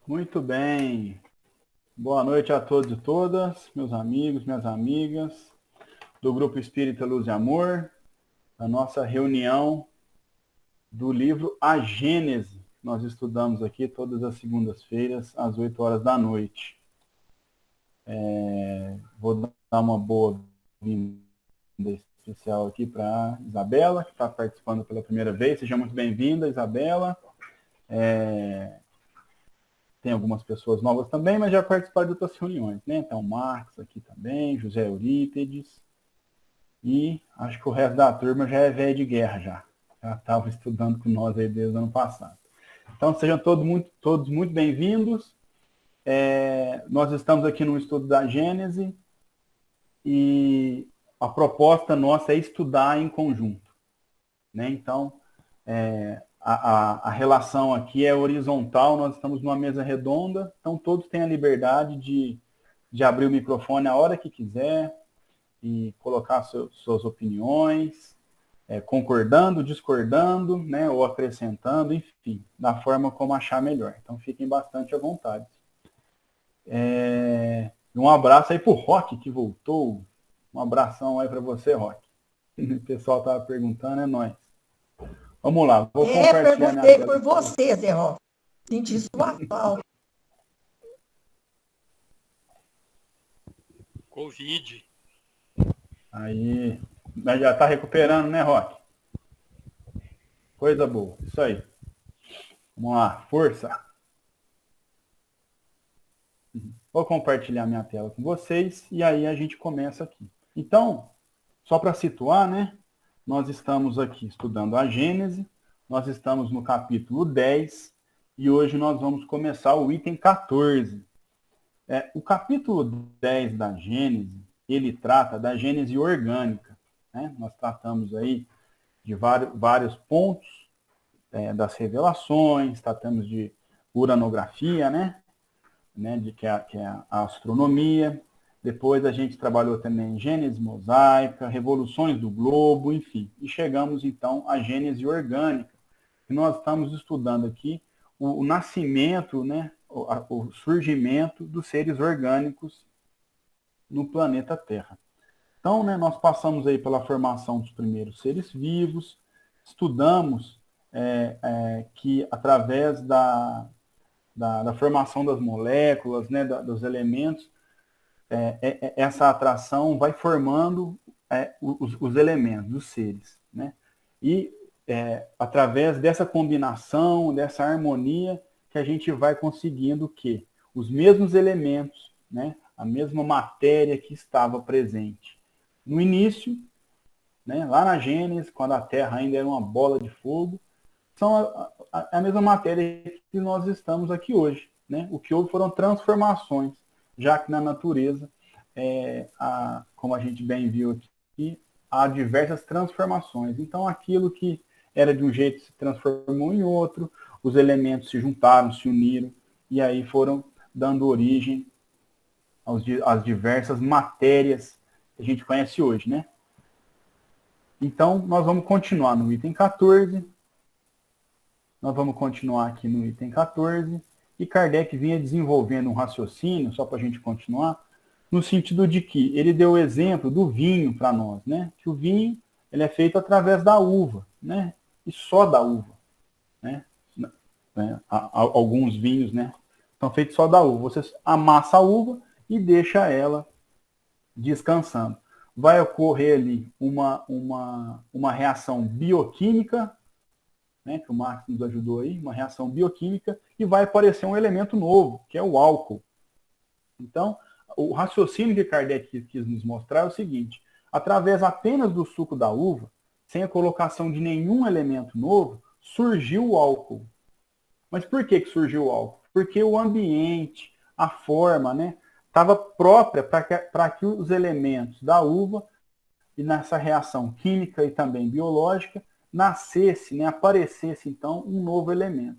Muito bem. Boa noite a todos e todas, meus amigos, minhas amigas, do Grupo Espírita Luz e Amor, a nossa reunião do livro A Gênese. Nós estudamos aqui todas as segundas-feiras, às 8 horas da noite. Vou dar uma boa-vinda especial aqui para a Isabela, que está participando pela primeira vez. Seja muito bem-vinda, Isabela. Tem algumas pessoas novas também, mas já participaram de outras reuniões, né? Então, Marcos aqui também, José Eurípides. E acho que o resto da turma já é velho de guerra já. Já estava estudando com nós aí desde o ano passado. Então, sejam todos muito bem-vindos. Nós estamos aqui no estudo da Gênese e a proposta nossa é estudar em conjunto, né? Então, a relação aqui é horizontal, nós estamos numa mesa redonda, então todos têm a liberdade de abrir o microfone a hora que quiser e colocar suas opiniões, concordando, discordando, né, ou acrescentando, enfim, da forma como achar melhor. Então fiquem bastante à vontade. Um abraço aí pro Roque, que voltou. Um abração aí para você, Roque. O pessoal estava perguntando, é nóis. Vamos lá, vou compartilhar minha tela. Perguntei por você, Zé Roque. Senti sua falta. Covid. Aí, mas já está recuperando, né, Roque? Coisa boa, isso aí. Vamos lá, força. Vou compartilhar minha tela com vocês e aí a gente começa aqui. Então, só para situar, né? Nós estamos aqui estudando a Gênese, nós estamos no capítulo 10 e hoje nós vamos começar o item 14. O capítulo 10 da Gênese, ele trata da Gênese orgânica, né? Nós tratamos aí de vários pontos das revelações, tratamos de uranografia, né? Que é a astronomia. Depois a gente trabalhou também Gênese mosaica, revoluções do globo, enfim. E chegamos então à Gênese orgânica, que nós estamos estudando aqui o nascimento, né? O surgimento dos seres orgânicos no planeta Terra. Então, né, nós passamos aí pela formação dos primeiros seres vivos, estudamos que através da formação das moléculas, né, dos elementos, essa atração vai formando os elementos, os seres, né? E através dessa combinação, dessa harmonia, que a gente vai conseguindo o quê? Os mesmos elementos, né? A mesma matéria que estava presente no início, né? Lá na Gênesis, quando a Terra ainda era uma bola de fogo, são a mesma matéria que nós estamos aqui hoje, né? O que houve foram transformações, já que na natureza, como a gente bem viu aqui, há diversas transformações. Então, aquilo que era de um jeito se transformou em outro, os elementos se juntaram, se uniram, e aí foram dando origem às diversas matérias que a gente conhece hoje, né? Então, nós vamos continuar no item 14. Nós vamos continuar aqui no item 14. E Kardec vinha desenvolvendo um raciocínio, só para a gente continuar, no sentido de que ele deu o exemplo do vinho para nós, né? Que o vinho ele é feito através da uva, né? E só da uva, né? Alguns vinhos, né? São feitos só da uva. Você amassa a uva e deixa ela descansando. Vai ocorrer ali uma reação bioquímica, né, que o Marx nos ajudou aí, uma reação bioquímica, e vai aparecer um elemento novo, que é o álcool. Então, o raciocínio que Kardec quis nos mostrar é o seguinte: através apenas do suco da uva, sem a colocação de nenhum elemento novo, surgiu o álcool. Mas por que surgiu o álcool? Porque o ambiente, a forma, né, estava própria para que os elementos da uva, e nessa reação química e também biológica, nascesse, né, aparecesse então um novo elemento.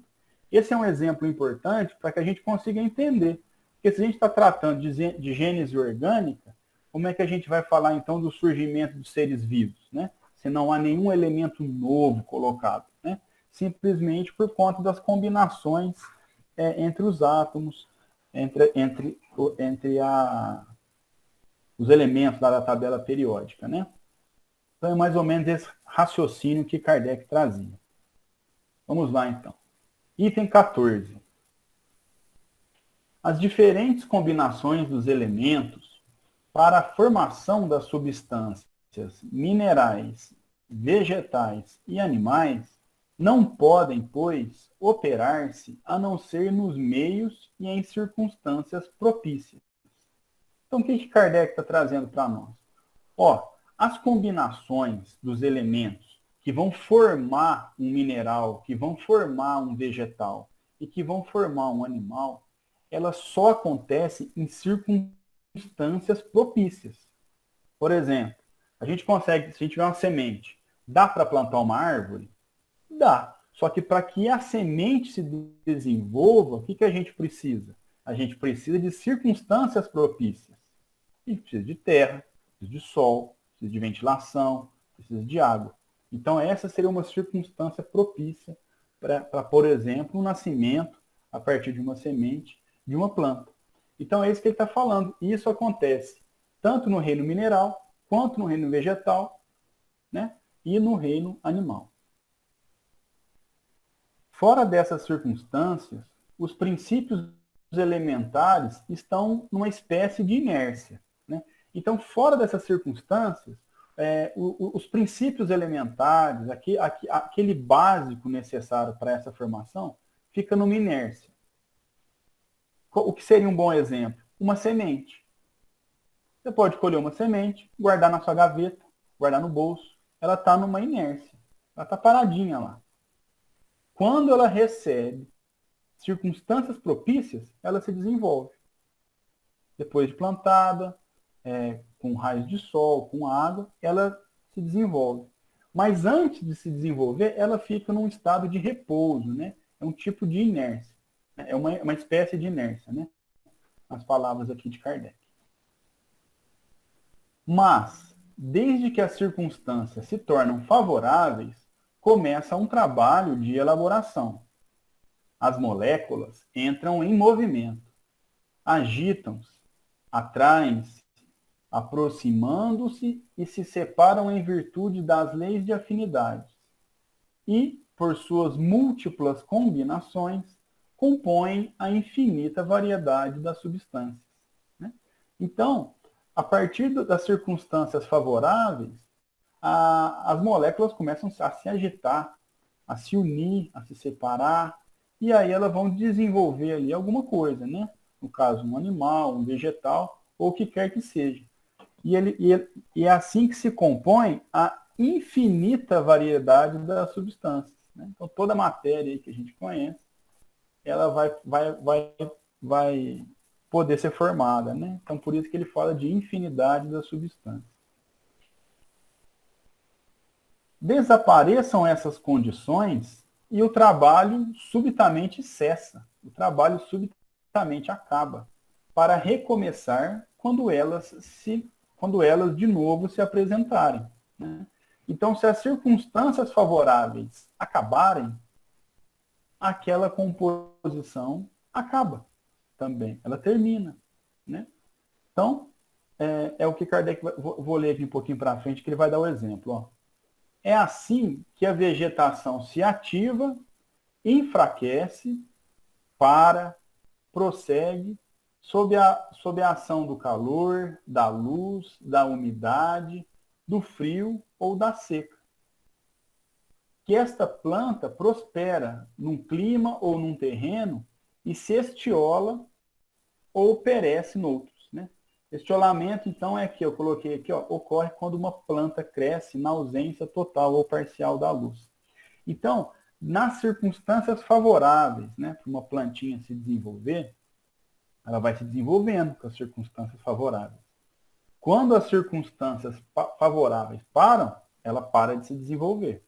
Esse é um exemplo importante para que a gente consiga entender. Porque se a gente está tratando de gênese orgânica, como é que a gente vai falar então do surgimento dos seres vivos, né? Se não há nenhum elemento novo colocado, né? Simplesmente por conta das combinações entre os átomos, os elementos da tabela periódica, né? Então é mais ou menos esse raciocínio que Kardec trazia. Vamos lá, então. Item 14. As diferentes combinações dos elementos para a formação das substâncias minerais, vegetais e animais não podem, pois, operar-se a não ser nos meios e em circunstâncias propícias. Então, o que Kardec está trazendo para nós? As combinações dos elementos que vão formar um mineral, que vão formar um vegetal e que vão formar um animal, elas só acontecem em circunstâncias propícias. Por exemplo, a gente consegue, se a gente tiver uma semente, dá para plantar uma árvore? Dá. Só que para que a semente se desenvolva, o que a gente precisa? A gente precisa de circunstâncias propícias. A gente precisa de terra, precisa de sol, precisa de ventilação, precisa de água. Então, essa seria uma circunstância propícia para, por exemplo, o nascimento, a partir de uma semente, de uma planta. Então, é isso que ele está falando. E isso acontece tanto no reino mineral, quanto no reino vegetal, né? E no reino animal. Fora dessas circunstâncias, os princípios elementares estão numa espécie de inércia, né? Então, fora dessas circunstâncias, os princípios elementares, aquele básico necessário para essa formação, fica numa inércia. O que seria um bom exemplo? Uma semente. Você pode colher uma semente, guardar na sua gaveta, guardar no bolso. Ela está numa inércia. Ela está paradinha lá. Quando ela recebe circunstâncias propícias, ela se desenvolve. Depois de plantada, com raios de sol, com água, ela se desenvolve. Mas antes de se desenvolver, ela fica num estado de repouso, né? É um tipo de inércia. É uma espécie de inércia, né? As palavras aqui de Kardec. Mas, desde que as circunstâncias se tornam favoráveis, começa um trabalho de elaboração. As moléculas entram em movimento, agitam-se, atraem-se, aproximando-se e se separam em virtude das leis de afinidade. E, por suas múltiplas combinações, compõem a infinita variedade das substâncias, né? Então, a partir das circunstâncias favoráveis, as moléculas começam a se agitar, a se unir, a se separar, e aí elas vão desenvolver ali alguma coisa, né? No caso, um animal, um vegetal, ou o que quer que seja. E é assim que se compõe a infinita variedade das substâncias, né? Então, toda a matéria aí que a gente conhece, ela vai poder ser formada, né? Então, por isso que ele fala de infinidade das substâncias. Desapareçam essas condições e o trabalho subitamente cessa. O trabalho subitamente acaba, para recomeçar quando elas de novo se apresentarem, né? Então, se as circunstâncias favoráveis acabarem, aquela composição acaba também, ela termina, né? Então, é o que Kardec, vou ler aqui um pouquinho para frente, que ele vai dar o exemplo, ó. É assim que a vegetação se ativa, enfraquece, prossegue, sob a ação do calor, da luz, da umidade, do frio ou da seca. Que esta planta prospera num clima ou num terreno e se estiola ou perece noutros, né? Estiolamento, então, é que eu coloquei aqui, ó, ocorre quando uma planta cresce na ausência total ou parcial da luz. Então, nas circunstâncias favoráveis, né, para uma plantinha se desenvolver, ela vai se desenvolvendo com as circunstâncias favoráveis. Quando as circunstâncias favoráveis param, ela para de se desenvolver.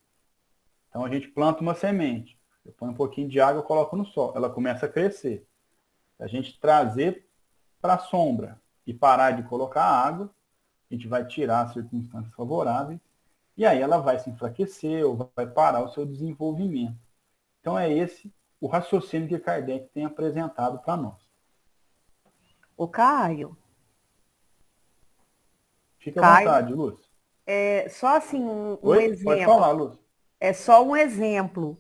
Então, a gente planta uma semente, eu ponho um pouquinho de água e coloco no sol, ela começa a crescer. Se a gente trazer para a sombra e parar de colocar água, a gente vai tirar as circunstâncias favoráveis e aí ela vai se enfraquecer ou vai parar o seu desenvolvimento. Então é esse o raciocínio que Kardec tem apresentado para nós. O Caio. Fica à vontade, Lúcia. Só assim um Oi? exemplo. Pode falar, Lúcia. É só um exemplo.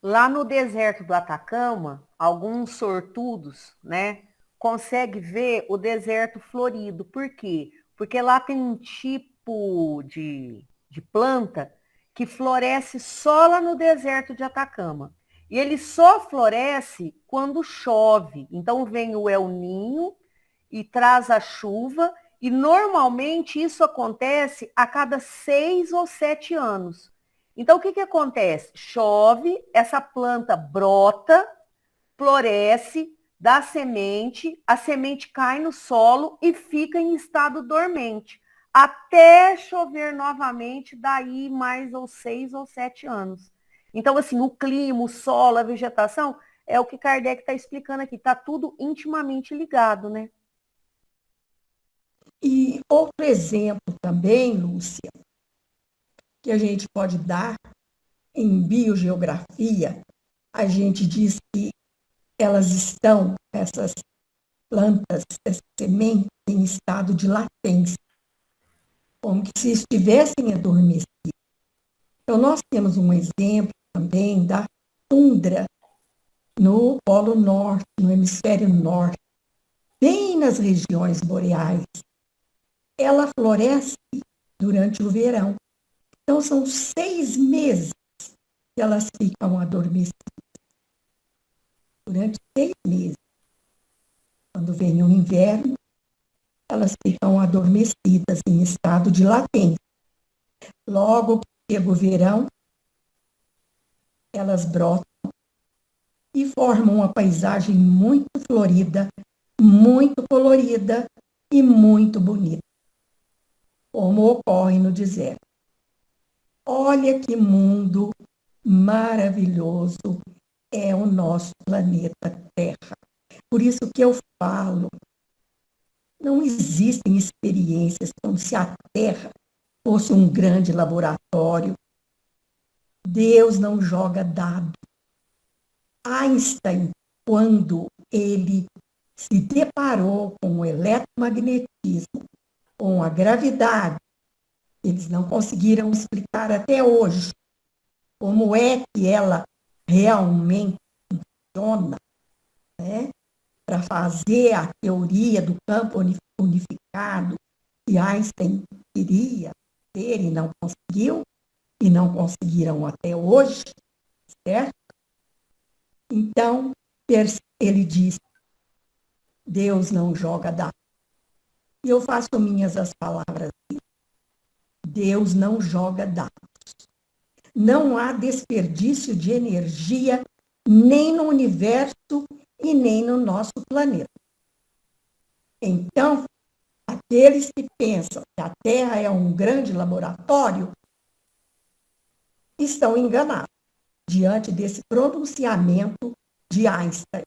Lá no deserto do Atacama, alguns sortudos, né, conseguem ver o deserto florido. Por quê? Porque lá tem um tipo de planta que floresce só lá no deserto de Atacama. E ele só floresce quando chove. Então vem o El Ninho e traz a chuva, e normalmente isso acontece a cada 6 ou 7 anos. Então, o que acontece? Chove, essa planta brota, floresce, dá semente, a semente cai no solo e fica em estado dormente, até chover novamente, daí mais ou 6 ou 7 anos. Então, assim, o clima, o solo, a vegetação, é o que Kardec está explicando aqui, está tudo intimamente ligado, né? E outro exemplo também, Lúcia, que a gente pode dar em biogeografia, a gente diz que elas estão, essas plantas, essas sementes, em estado de latência, como que se estivessem adormecidas. Então, nós temos um exemplo também da tundra no Polo Norte, no hemisfério norte, bem nas regiões boreais. Ela floresce durante o verão. Então, são 6 meses que elas ficam adormecidas. Durante 6 meses. Quando vem o inverno, elas ficam adormecidas em estado de latência. Logo que chega o verão, elas brotam e formam uma paisagem muito florida, muito colorida e muito bonita, como ocorre no deserto. Olha que mundo maravilhoso é o nosso planeta Terra. Por isso que eu falo, não existem experiências como se a Terra fosse um grande laboratório. Deus não joga dado. Einstein, quando ele se deparou com o eletromagnetismo, com a gravidade, eles não conseguiram explicar até hoje como é que ela realmente funciona, né? Para fazer a teoria do campo unificado que Einstein queria ter e não conseguiu, e não conseguiram até hoje, certo? Então, ele diz, Deus não joga dados. E eu faço minhas as palavras dele. Deus não joga dados. Não há desperdício de energia nem no universo e nem no nosso planeta. Então, aqueles que pensam que a Terra é um grande laboratório estão enganados diante desse pronunciamento de Einstein,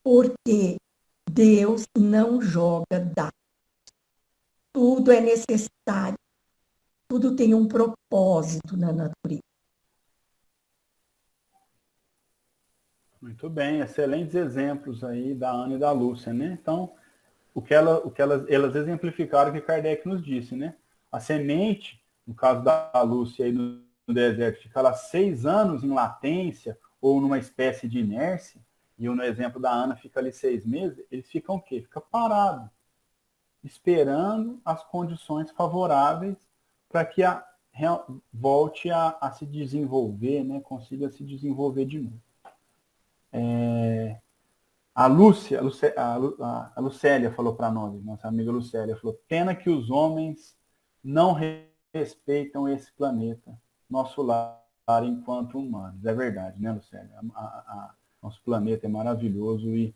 porque Deus não joga dados. Tudo é necessário, tudo tem um propósito na natureza. Muito bem, excelentes exemplos aí da Ana e da Lúcia, né? Então, elas exemplificaram o que Kardec nos disse, né? A semente, no caso da Lúcia aí no deserto, fica lá 6 anos em latência ou numa espécie de inércia, e no exemplo da Ana fica ali 6 meses, eles ficam o quê? Fica parado, esperando as condições favoráveis para que volte a se desenvolver, né? Consiga se desenvolver de novo. A Lucélia falou para nós, nossa amiga Lucélia, falou, pena que os homens não respeitam esse planeta, nosso lar enquanto humanos. É verdade, né, Lucélia? Nosso planeta é maravilhoso e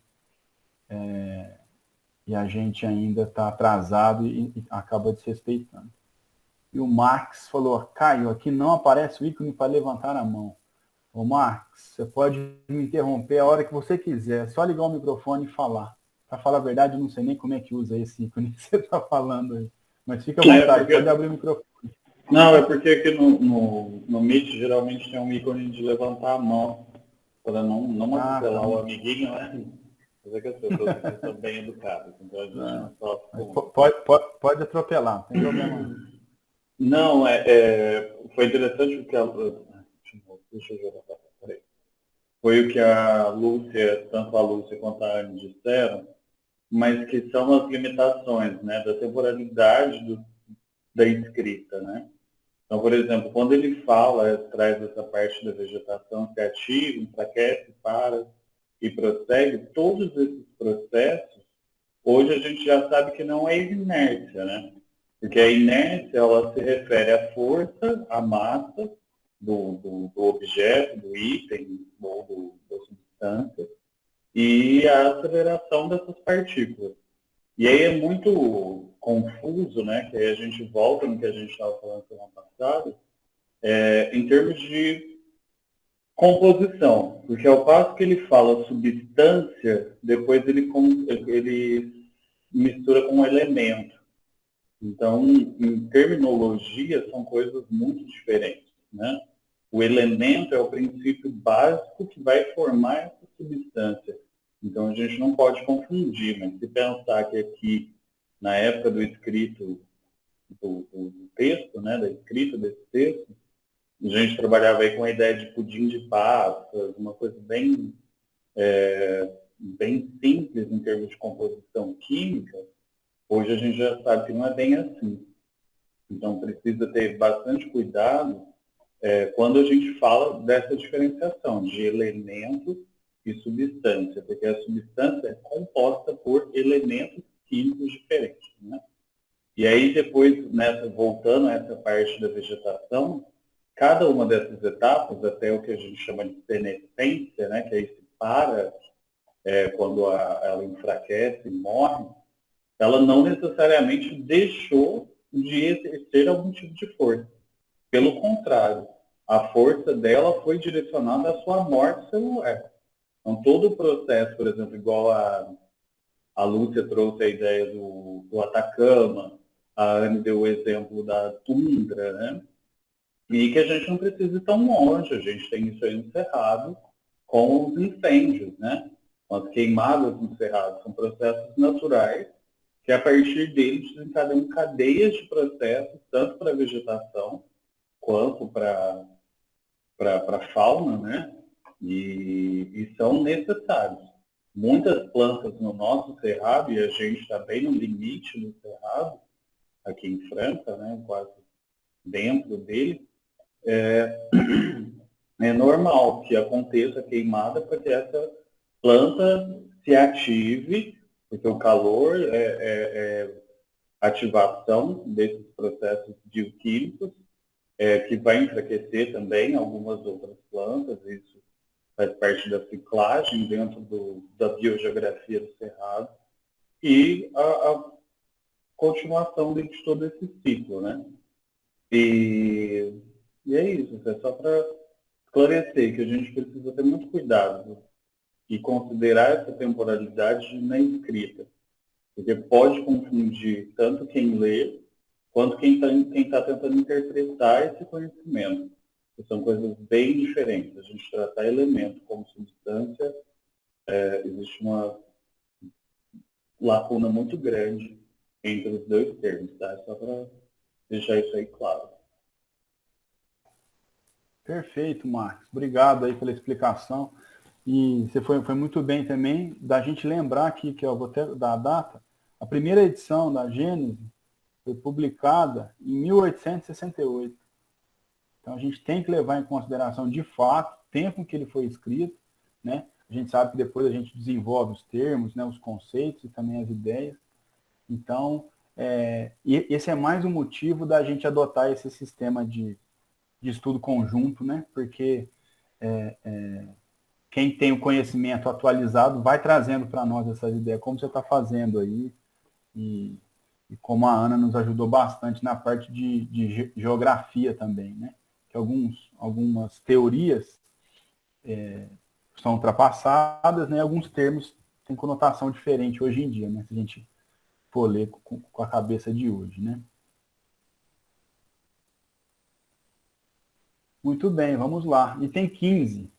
a gente ainda está atrasado e acaba desrespeitando. E o Marx falou, Caio, aqui não aparece o ícone para levantar a mão. Ô, Marcos, você pode me interromper a hora que você quiser. É só ligar o microfone e falar. Para falar a verdade, eu não sei nem como é que usa esse ícone que você está falando aí. Mas fica à vontade, pode abrir o microfone. Não, é porque aqui no Meet geralmente tem um ícone de levantar a mão para não atropelar o amiguinho, né? Mas é que as pessoas aqui são bem educadas, então a gente não sofre com... Pode atropelar, não tem problema não. Não, foi interessante o que deixa eu jogar pra cá, peraí. Foi o que a Lúcia, tanto a Lúcia quanto a Anne disseram, mas que são as limitações, né, da temporalidade da escrita, né? Então, por exemplo, quando ele fala, traz essa parte da vegetação que ativa, enfraquece, para e prossegue, todos esses processos, hoje a gente já sabe que não é inércia, né? Porque a inércia, ela se refere à força, à massa do objeto, do item, ou da substância, e a aceleração dessas partículas. E aí é muito confuso, né? Que aí a gente volta no que a gente estava falando semana passada, em termos de composição. Porque ao passo que ele fala substância, depois ele mistura com um elemento. Então, em terminologia, são coisas muito diferentes, né? O elemento é o princípio básico que vai formar essa substância. Então, a gente não pode confundir, mas se pensar que aqui, na época do escrito do texto, né, da escrita desse texto, a gente trabalhava aí com a ideia de pudim de passas, uma coisa bem simples em termos de composição química. Hoje a gente já sabe que não é bem assim. Então, precisa ter bastante cuidado quando a gente fala dessa diferenciação de elemento e substância, porque a substância é composta por elementos químicos diferentes, né? E aí, depois, voltando a essa parte da vegetação, cada uma dessas etapas, até o que a gente chama de senescência, né, que aí se para quando ela enfraquece e morre, ela não necessariamente deixou de exercer algum tipo de força. Pelo contrário, a força dela foi direcionada à sua morte celular. Então, todo o processo, por exemplo, igual a Lúcia trouxe a ideia do Atacama, a Anne deu o exemplo da tundra, né? E que a gente não precisa ir tão longe, a gente tem isso aí no Cerrado com os incêndios, né? Com as queimadas no Cerrado, são processos naturais que a partir deles desencadeiam cadeias de processos, tanto para a vegetação quanto para a fauna, né? E são necessários. Muitas plantas no nosso cerrado, e a gente está bem no limite do cerrado, aqui em Franca, né? Quase dentro dele, é normal que aconteça queimada para que essa planta se ative, porque o calor é ativação desses processos bioquímicos, que vai enfraquecer também algumas outras plantas, isso faz parte da ciclagem dentro da biogeografia do cerrado, e a continuação de todo esse ciclo, né? E é isso, é só para esclarecer que a gente precisa ter muito cuidado e considerar essa temporalidade na escrita, porque pode confundir tanto quem lê quanto quem tá tentando interpretar esse conhecimento, que são coisas bem diferentes. A gente tratar elemento como substância, existe uma lacuna muito grande entre os dois termos, tá? Só para deixar isso aí claro. Perfeito, Marcos. Obrigado aí pela explicação. E você foi muito bem também da gente lembrar aqui, que eu vou até dar a data, a primeira edição da Gênesis foi publicada em 1868. Então a gente tem que levar em consideração, de fato, o tempo em que ele foi escrito, né? A gente sabe que depois a gente desenvolve os termos, né, os conceitos e também as ideias. Então, esse é mais um motivo da gente adotar esse sistema de estudo conjunto, né? Porque quem tem o conhecimento atualizado vai trazendo para nós essas ideias, como você está fazendo aí, e como a Ana nos ajudou bastante na parte de geografia também, né? Que algumas teorias são ultrapassadas, né? Alguns termos têm conotação diferente hoje em dia, né? Se a gente for ler com a cabeça de hoje, né? Muito bem, vamos lá. Item 15.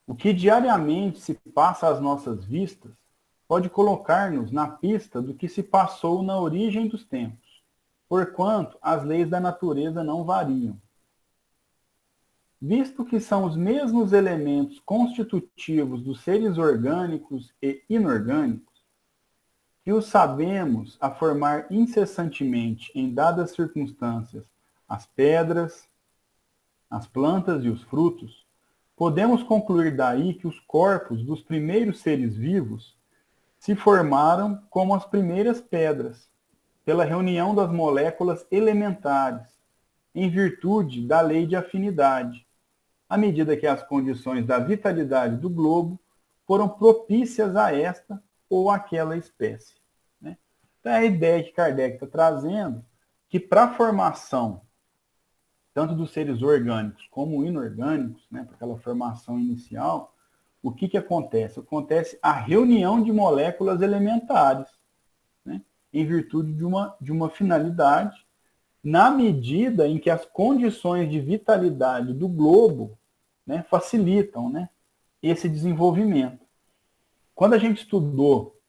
O que diariamente se passa às nossas vistas pode colocar-nos na pista do que se passou na origem dos tempos, porquanto as leis da natureza não variam. Visto que são os mesmos elementos constitutivos dos seres orgânicos e inorgânicos, que os sabemos a formar incessantemente em dadas circunstâncias as pedras, as plantas e os frutos, podemos concluir daí que os corpos dos primeiros seres vivos se formaram como as primeiras pedras, pela reunião das moléculas elementares, em virtude da lei de afinidade, à medida que as condições da vitalidade do globo foram propícias a esta ou aquela espécie. Né? Então, é a ideia que Kardec está trazendo, que para a formação, tanto dos seres orgânicos como inorgânicos, né, para aquela formação inicial, o que acontece? Acontece a reunião de moléculas elementares, né, em virtude de uma finalidade, na medida em que as condições de vitalidade do globo, né, facilitam, né, esse desenvolvimento. Quando a gente estudou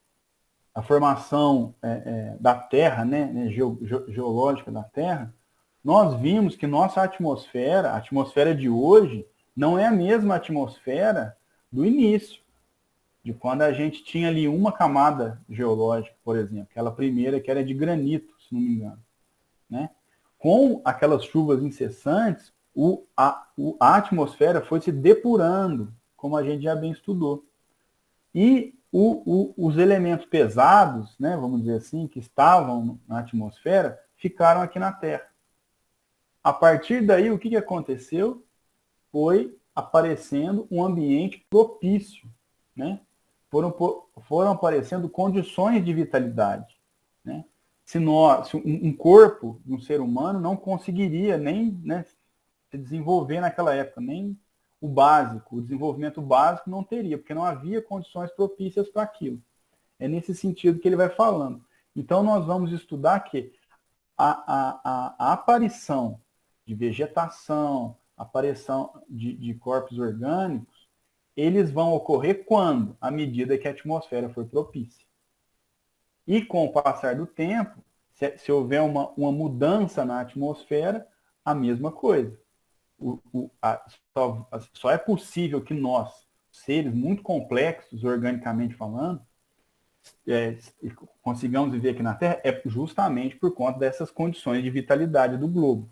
a formação da Terra, né, geológica da Terra, nós vimos que nossa atmosfera, a atmosfera de hoje, não é a mesma atmosfera do início, de quando a gente tinha ali uma camada geológica, por exemplo, aquela primeira que era de granito, se não me engano. Né? Com aquelas chuvas incessantes, a atmosfera foi se depurando, como a gente já bem estudou. E os elementos pesados, né, vamos dizer assim, que estavam na atmosfera, ficaram aqui na Terra. A partir daí, o que aconteceu? Foi aparecendo um ambiente propício, né? Foram aparecendo condições de vitalidade, né? Se um corpo de um ser humano não conseguiria nem, né, se desenvolver naquela época, nem o desenvolvimento básico não teria, porque não havia condições propícias para aquilo. É nesse sentido que ele vai falando. Então, nós vamos estudar que a aparição de vegetação, aparição de corpos orgânicos, eles vão ocorrer quando? À medida que a atmosfera for propícia. E com o passar do tempo, se houver uma mudança na atmosfera, a mesma coisa. Só é possível que nós, seres muito complexos, organicamente falando, consigamos viver aqui na Terra, é justamente por conta dessas condições de vitalidade do globo,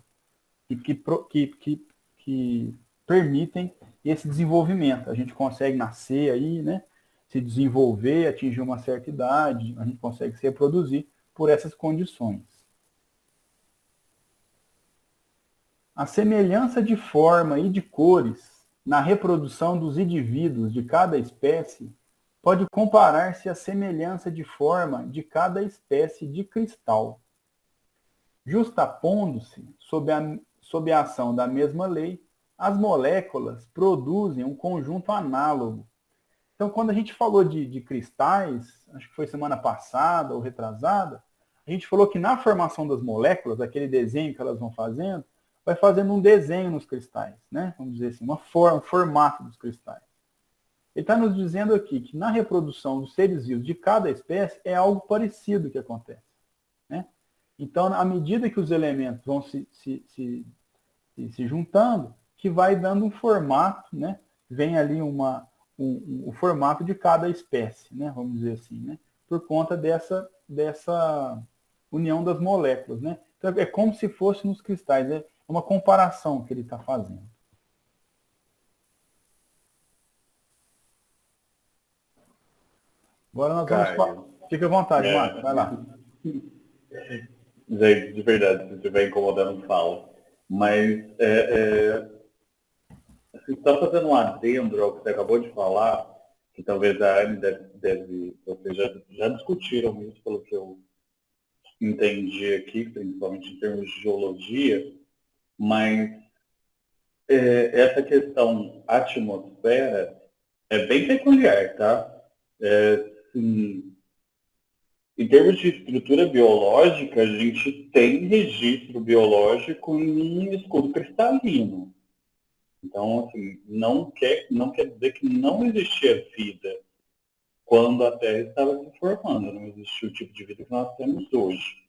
que permitem esse desenvolvimento. A gente consegue nascer aí, né, se desenvolver, atingir uma certa idade, a gente consegue se reproduzir por essas condições. A semelhança de forma e de cores na reprodução dos indivíduos de cada espécie pode comparar-se à semelhança de forma de cada espécie de cristal. Justapondo-se sob a ação da mesma lei, as moléculas produzem um conjunto análogo. Então, quando a gente falou de cristais, acho que foi semana passada ou retrasada, a gente falou que na formação das moléculas, aquele desenho que elas vão fazendo, vai fazendo um desenho nos cristais, né? Vamos dizer assim, um formato dos cristais. Ele está nos dizendo aqui que na reprodução dos seres vivos de cada espécie é algo parecido que acontece. Né? Então, à medida que os elementos vão se juntando, que vai dando um formato, né? Vem ali o formato de cada espécie, né? Vamos dizer assim, né? Por conta dessa união das moléculas. Né? Então, é como se fosse nos cristais, é uma comparação que ele está fazendo. Agora nós vamos falar. Fique à vontade, Marcos, vai lá. Gente, de verdade, se estiver incomodando, fala. Mas, só fazendo um adendo ao que você acabou de falar, que talvez a Anne vocês já discutiram isso, pelo que eu entendi aqui, principalmente em termos de geologia, mas essa questão atmosfera é bem peculiar, tá? Assim, em termos de estrutura biológica, a gente tem registro biológico em escudo cristalino. Então, assim, não quer dizer que não existia vida quando a Terra estava se formando, não existia o tipo de vida que nós temos hoje.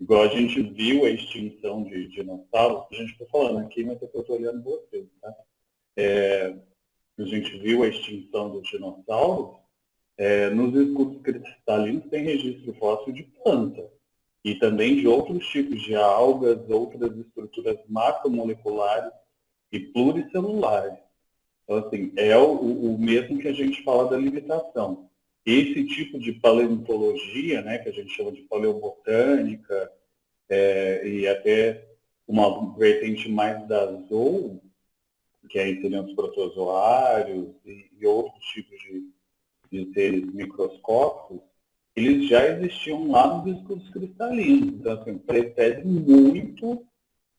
Igual a gente viu a extinção de dinossauros, a gente está falando aqui, mas eu estou olhando vocês, tá? A gente viu a extinção dos dinossauros, nos escudos cristalinos tem registro fóssil de planta e também de outros tipos de algas, outras estruturas macromoleculares e pluricelulares. Então, assim, é o mesmo que a gente fala da limitação. Esse tipo de paleontologia, né, que a gente chama de paleobotânica, e até uma vertente mais da zoo, que aí seriam os protozoários e outros tipos de seres microscópicos, eles já existiam lá nos escudos cristalinos. Então, assim, precedem muito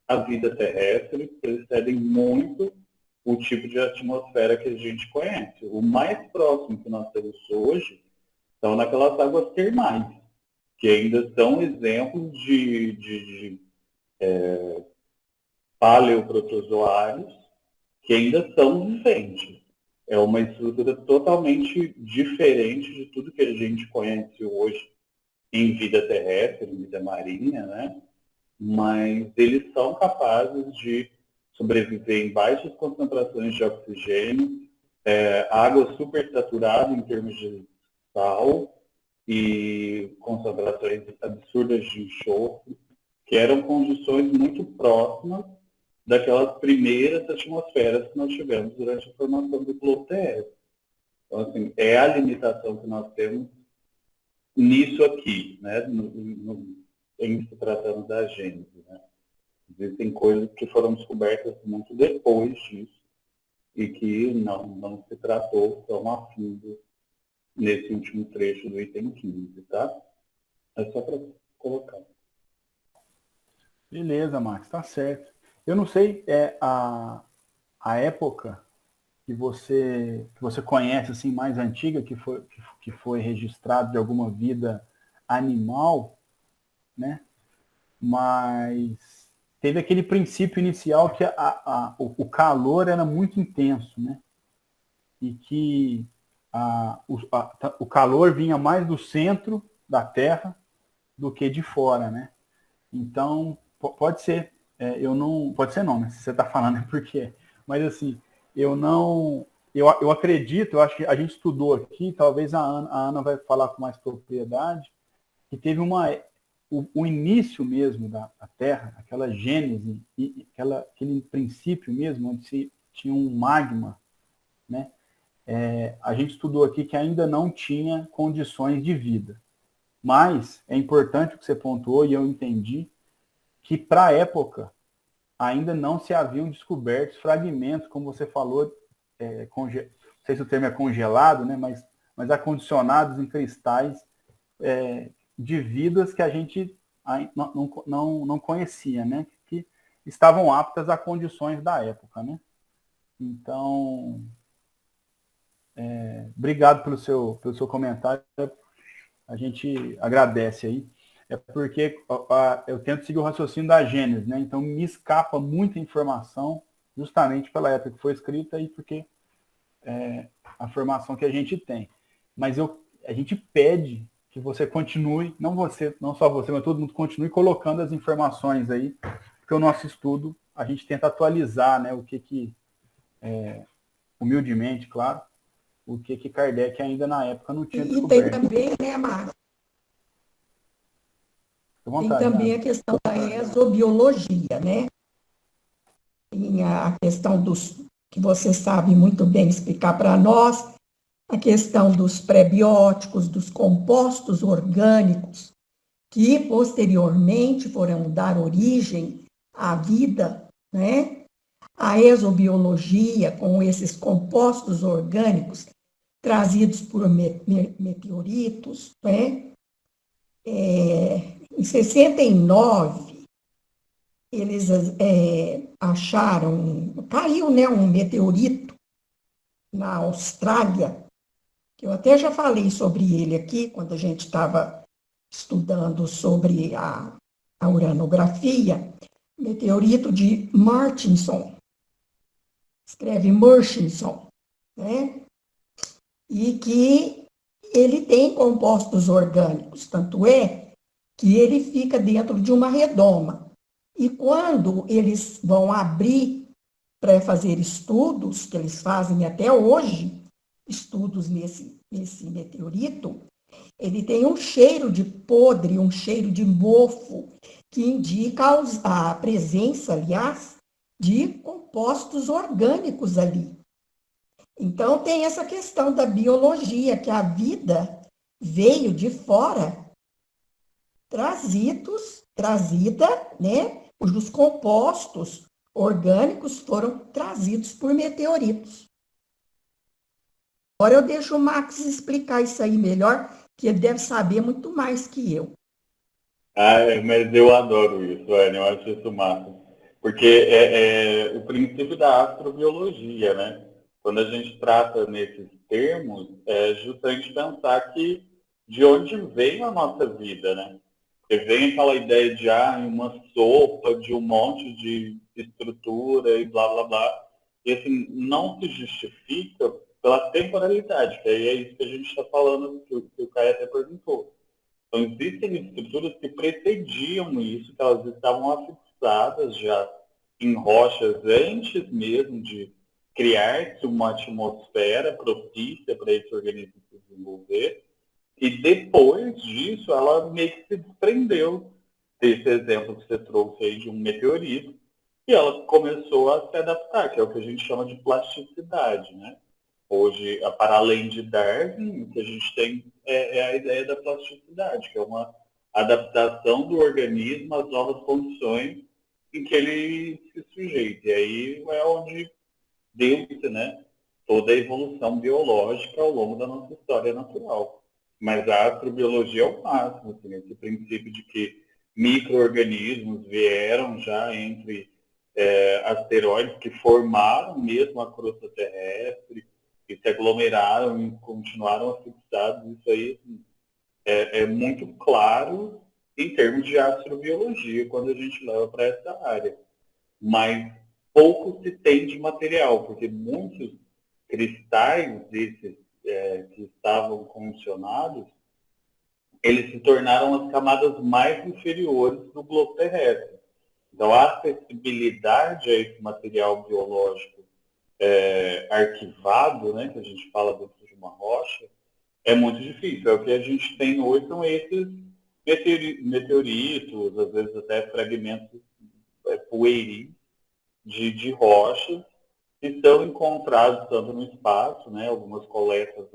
a vida terrestre, precedem muito o tipo de atmosfera que a gente conhece. O mais próximo que nós temos hoje são naquelas águas termais, que ainda são exemplos de paleoprotozoários que ainda são viventes. É uma estrutura totalmente diferente de tudo que a gente conhece hoje em vida terrestre, em vida marinha, né? Mas eles são capazes de sobreviver em baixas concentrações de oxigênio, água supersaturada em termos de sal e concentrações absurdas de enxofre, que eram condições muito próximas daquelas primeiras atmosferas que nós tivemos durante a formação do globo terrestre. Então, assim, é a limitação que nós temos nisso aqui, né? Em se tratando da Gênese, né? Existem coisas que foram descobertas muito depois disso e que não se tratou tão a fundo nesse último trecho do item 15, tá? É só para colocar. Beleza, Max, tá certo. Eu não sei a época que você conhece assim mais antiga que foi registrado de alguma vida animal, né? Mas teve aquele princípio inicial que o calor era muito intenso, né? E que o calor vinha mais do centro da Terra do que de fora, né? Então, pode ser, pode ser não, né? Se você está falando é porque, mas assim, eu acredito, eu acho que a gente estudou aqui, talvez a Ana vai falar com mais propriedade, que teve o início mesmo da Terra, aquela gênese, aquele princípio mesmo, onde se tinha um magma, né? A gente estudou aqui que ainda não tinha condições de vida. Mas é importante o que você pontuou, e eu entendi, que para a época ainda não se haviam descobertos fragmentos, como você falou, não sei se o termo é congelado, né? mas acondicionados em cristais de vidas que a gente não conhecia, né? Que estavam aptas a condições da época, né? Então, obrigado pelo seu comentário, a gente agradece aí. É porque eu tento seguir o raciocínio da Gênesis, né? Então me escapa muita informação, justamente pela época que foi escrita e porque a formação que a gente tem. Mas a gente pede que você continue, não só você, mas todo mundo continue colocando as informações aí, porque o nosso estudo, a gente tenta atualizar, né? O que humildemente, claro, o que Kardec ainda na época não tinha descoberto. E tem também, né, Márcio? Tem também a questão da exobiologia, né? Tem a questão que você sabe muito bem explicar para nós, a questão dos prebióticos, dos compostos orgânicos, que posteriormente foram dar origem à vida, né? A exobiologia, com esses compostos orgânicos trazidos por meteoritos, né? Em 69, eles caiu, né, um meteorito na Austrália, que eu até já falei sobre ele aqui, quando a gente estava estudando sobre a uranografia, meteorito de Murchison. escreve Murchison, né? E que ele tem compostos orgânicos, tanto é que ele fica dentro de uma redoma. E quando eles vão abrir para fazer estudos, que eles fazem até hoje, estudos nesse meteorito, ele tem um cheiro de podre, um cheiro de mofo, que indica a presença, aliás, de compostos orgânicos ali. Então, tem essa questão da biologia, que a vida veio de fora, trazida, né? Os compostos orgânicos foram trazidos por meteoritos. Agora eu deixo o Max explicar isso aí melhor, que ele deve saber muito mais que eu. Mas eu adoro isso, Anne, eu acho isso massa. Porque é o princípio da astrobiologia, né? Quando a gente trata nesses termos, é justamente pensar que de onde vem a nossa vida, né? Porque vem aquela ideia de uma sopa, de um monte de estrutura e blá, blá, blá. E assim, não se justifica pela temporalidade, que aí é isso que a gente está falando, que o Caio até perguntou. Então, existem estruturas que precediam isso, que elas estavam afixadas já em rochas antes mesmo de criar-se uma atmosfera propícia para esse organismo se desenvolver. E depois disso, ela meio que se desprendeu desse exemplo que você trouxe aí de um meteorito, e ela começou a se adaptar, que é o que a gente chama de plasticidade, né? Hoje, para além de Darwin, o que a gente tem é a ideia da plasticidade, que é uma adaptação do organismo às novas condições em que ele se sujeita. E aí é onde deu-se, né, toda a evolução biológica ao longo da nossa história natural. Mas a astrobiologia é o máximo, assim, esse princípio de que micro-organismos vieram já entre asteroides que formaram mesmo a crosta terrestre, que se aglomeraram e continuaram afixados. Isso aí é muito claro em termos de astrobiologia, quando a gente leva para essa área. Mas pouco se tem de material, porque muitos cristais desses que estavam condicionados, eles se tornaram as camadas mais inferiores do globo terrestre. Então, a acessibilidade a esse material biológico arquivado, né, que a gente fala dentro de uma rocha, é muito difícil. É o que a gente tem hoje, são esses meteoritos, às vezes até fragmentos puerinos de rochas, que são encontrados tanto no espaço, né, algumas coletas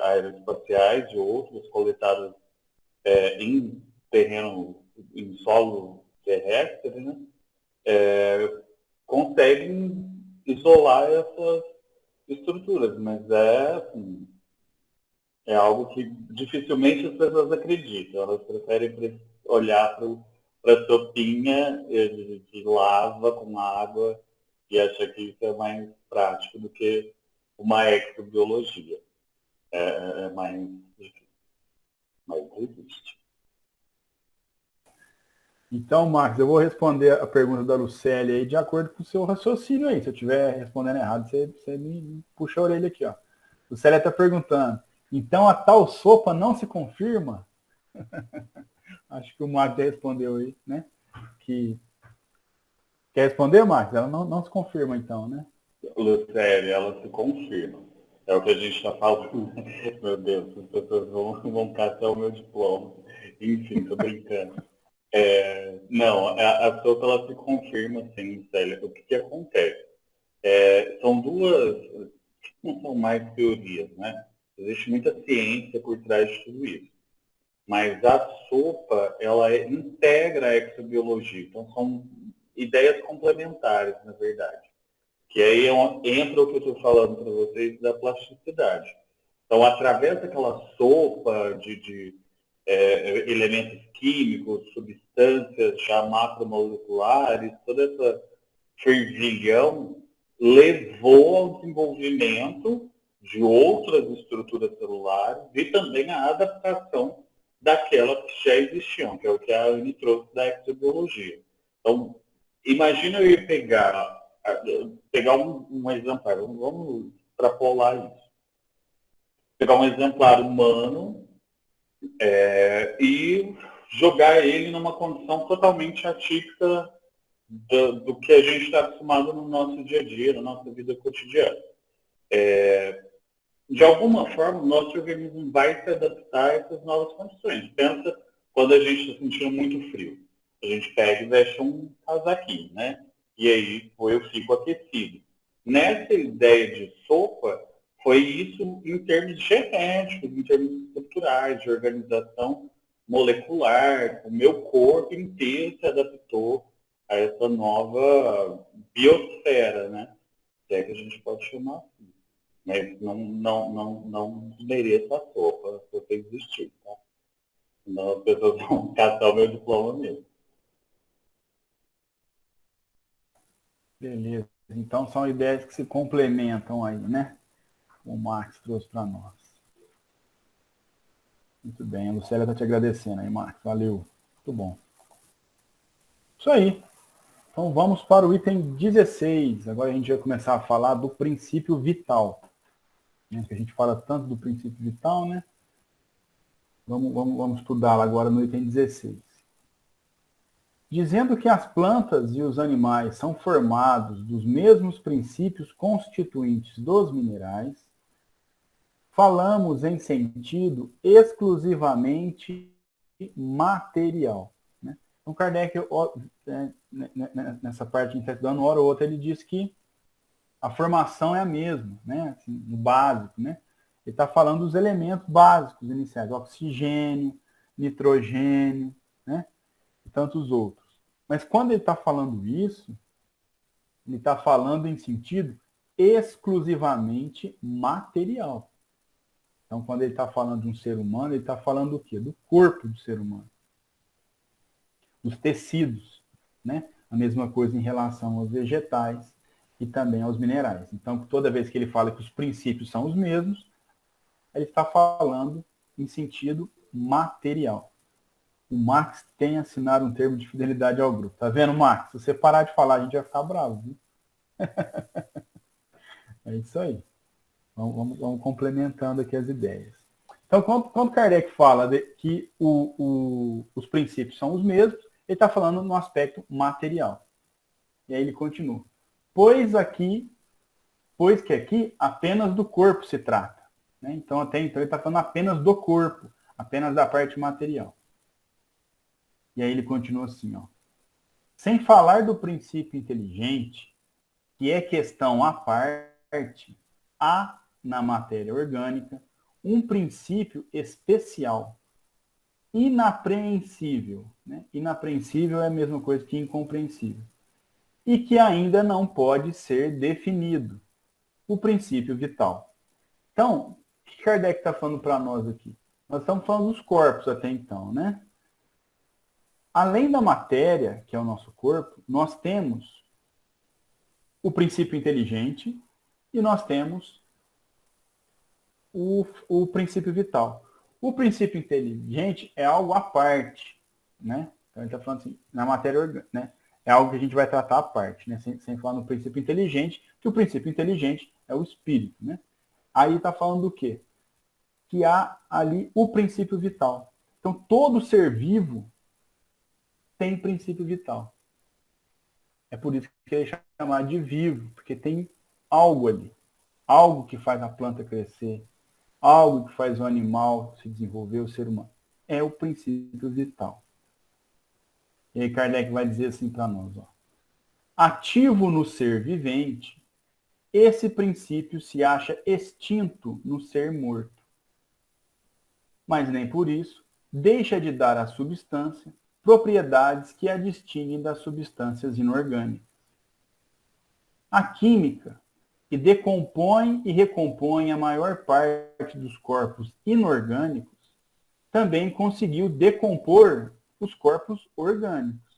aeroespaciais e outras coletadas em terreno, em solo terrestre, né, conseguem isolar essas estruturas, mas assim, é algo que dificilmente as pessoas acreditam. Elas preferem olhar para a sopinha de lava com água e achar que isso é mais prático do que uma exobiologia. É mais difícil, mas existe. Então, Marcos, eu vou responder a pergunta da Lucélia aí de acordo com o seu raciocínio aí. Se eu estiver respondendo errado, você me puxa a orelha aqui, ó. Lucélia está perguntando, então a tal sopa não se confirma? Acho que o Marcos já respondeu aí, né? Quer responder, Marcos? Ela não se confirma, então, né? Lucélia, ela se confirma. É o que a gente está falando. Meu Deus, as pessoas vão caçar o meu diploma. Enfim, tô brincando. Não, a sopa ela se confirma, sim, Célia. O que acontece? São duas, não são mais teorias, né? Existe muita ciência por trás de tudo isso. Mas a sopa, ela integra a exobiologia. Então, são ideias complementares, na verdade. Que aí entra o que eu estou falando para vocês da plasticidade. Então, através daquela sopa de elementos químicos, substâncias já macromoleculares, toda essa fervilhão levou ao desenvolvimento de outras estruturas celulares e também a adaptação daquelas que já existiam, que é o que a Anne trouxe da exobiologia. Então, imagina eu ir pegar pegar um exemplar, vamos extrapolar isso. Pegar um exemplar humano e jogar ele numa condição totalmente atípica do que a gente está acostumado no nosso dia a dia, na nossa vida cotidiana. De alguma forma, o nosso organismo vai se adaptar a essas novas condições. Pensa quando a gente está sentindo muito frio. A gente pega e veste um casaquinho, né? E aí eu fico aquecido. Nessa ideia de sopa, foi isso em termos genéticos, em termos estruturais, de organização molecular. O meu corpo inteiro se adaptou a essa nova biosfera, né? Se é que a gente pode chamar assim. Mas não desmereça a sopa, se você existir, tá? Senão as pessoas vão catar o meu diploma mesmo. Beleza. Então são ideias que se complementam aí, né? O Max trouxe para nós. Muito bem, a Lucélia está te agradecendo aí, Max. Valeu. Muito bom. Isso aí. Então vamos para o item 16. Agora a gente vai começar a falar do princípio vital. Que a gente fala tanto do princípio vital, né? Vamos estudá-lo agora no item 16. Dizendo que as plantas e os animais são formados dos mesmos princípios constituintes dos minerais, falamos em sentido exclusivamente material. Né? Então, Kardec, nessa parte que a gente está estudando, hora ou outra, ele diz que a formação é a mesma, né? Assim, no básico. Né? Ele está falando dos elementos básicos iniciais, oxigênio, nitrogênio, né? E tantos outros. Mas quando ele está falando isso, ele está falando em sentido exclusivamente material. Então, quando ele está falando de um ser humano, ele está falando do quê? Do corpo do ser humano. Dos tecidos, né? A mesma coisa em relação aos vegetais e também aos minerais. Então, toda vez que ele fala que os princípios são os mesmos, ele está falando em sentido material. O Max tem assinado um termo de fidelidade ao grupo. Tá vendo, Max? Se você parar de falar, a gente vai ficar bravo, viu? É isso aí. Vamos complementando aqui as ideias. Então, quando Kardec fala que os princípios são os mesmos, ele está falando no aspecto material. E aí ele continua. Pois que aqui apenas do corpo se trata. Né? Então, até então, ele está falando apenas do corpo, apenas da parte material. E aí ele continua assim, ó. Sem falar do princípio inteligente, que é questão à parte, há na matéria orgânica um princípio especial, inapreensível. Né? Inapreensível é a mesma coisa que incompreensível. E que ainda não pode ser definido. O princípio vital. Então, o que Kardec está falando para nós aqui? Nós estamos falando dos corpos até então, né? Além da matéria, que é o nosso corpo, nós temos o princípio inteligente e nós temos o princípio vital. O princípio inteligente é algo à parte, né? Então, ele está falando assim, na matéria orgânica, né? É algo que a gente vai tratar à parte, né? Sem falar no princípio inteligente, que o princípio inteligente é o espírito, né? Aí está falando do quê? Que há ali o princípio vital. Então, todo ser vivo tem princípio vital. É por isso que ele é chamado de vivo, porque tem algo ali. Algo que faz a planta crescer, algo que faz o animal se desenvolver, o ser humano. É o princípio vital. E aí Kardec vai dizer assim para nós, ó. Ativo no ser vivente, esse princípio se acha extinto no ser morto. Mas nem por isso deixa de dar à substância propriedades que a distinguem das substâncias inorgânicas. A química, que decompõe e recompõe a maior parte dos corpos inorgânicos, também conseguiu decompor os corpos orgânicos.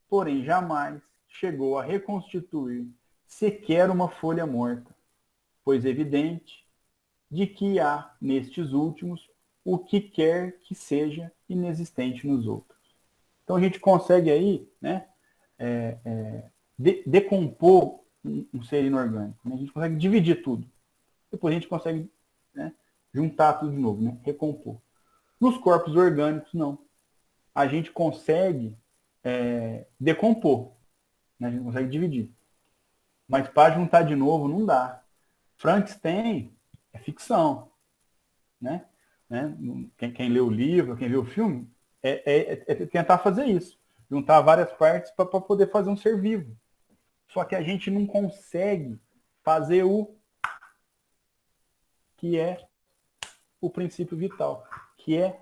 Porém, jamais chegou a reconstituir sequer uma folha morta, pois é evidente de que há nestes últimos o que quer que seja inexistente nos outros. Então a gente consegue aí, né, decompor um ser inorgânico, né? A gente consegue dividir tudo. Depois a gente consegue, né, juntar tudo de novo, né? Recompor. Nos corpos orgânicos, não. A gente consegue decompor, né? A gente consegue dividir. Mas para juntar de novo, não dá. Frankenstein é ficção, né? Quem lê o livro, quem vê o filme, é tentar fazer isso. Juntar várias partes para poder fazer um ser vivo. Só que a gente não consegue fazer o que é o princípio vital, que é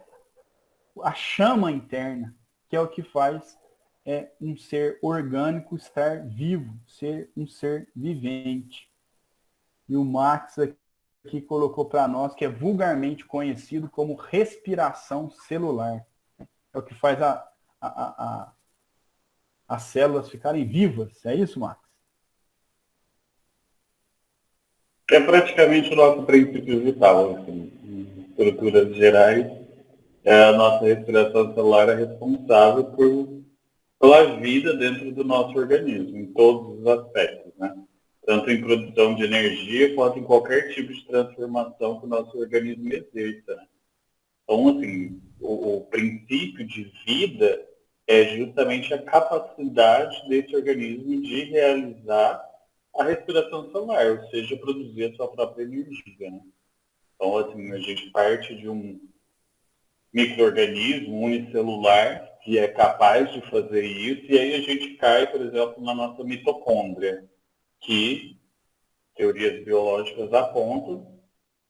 a chama interna, que é o que faz um ser orgânico estar vivo, ser um ser vivente. E o Marx aqui colocou para nós que é vulgarmente conhecido como respiração celular. É o que faz as células ficarem vivas. É isso, Marx? É praticamente o nosso princípio vital, assim, em estruturas gerais. A nossa respiração celular é responsável pela vida dentro do nosso organismo, em todos os aspectos, né? Tanto em produção de energia, quanto em qualquer tipo de transformação que o nosso organismo exerça, né? Então, assim, o princípio de vida é justamente a capacidade desse organismo de realizar a respiração celular, ou seja, produzir a sua própria energia, né? Então, assim, a gente parte de um micro-organismo unicelular que é capaz de fazer isso, e aí a gente cai, por exemplo, na nossa mitocôndria, que teorias biológicas apontam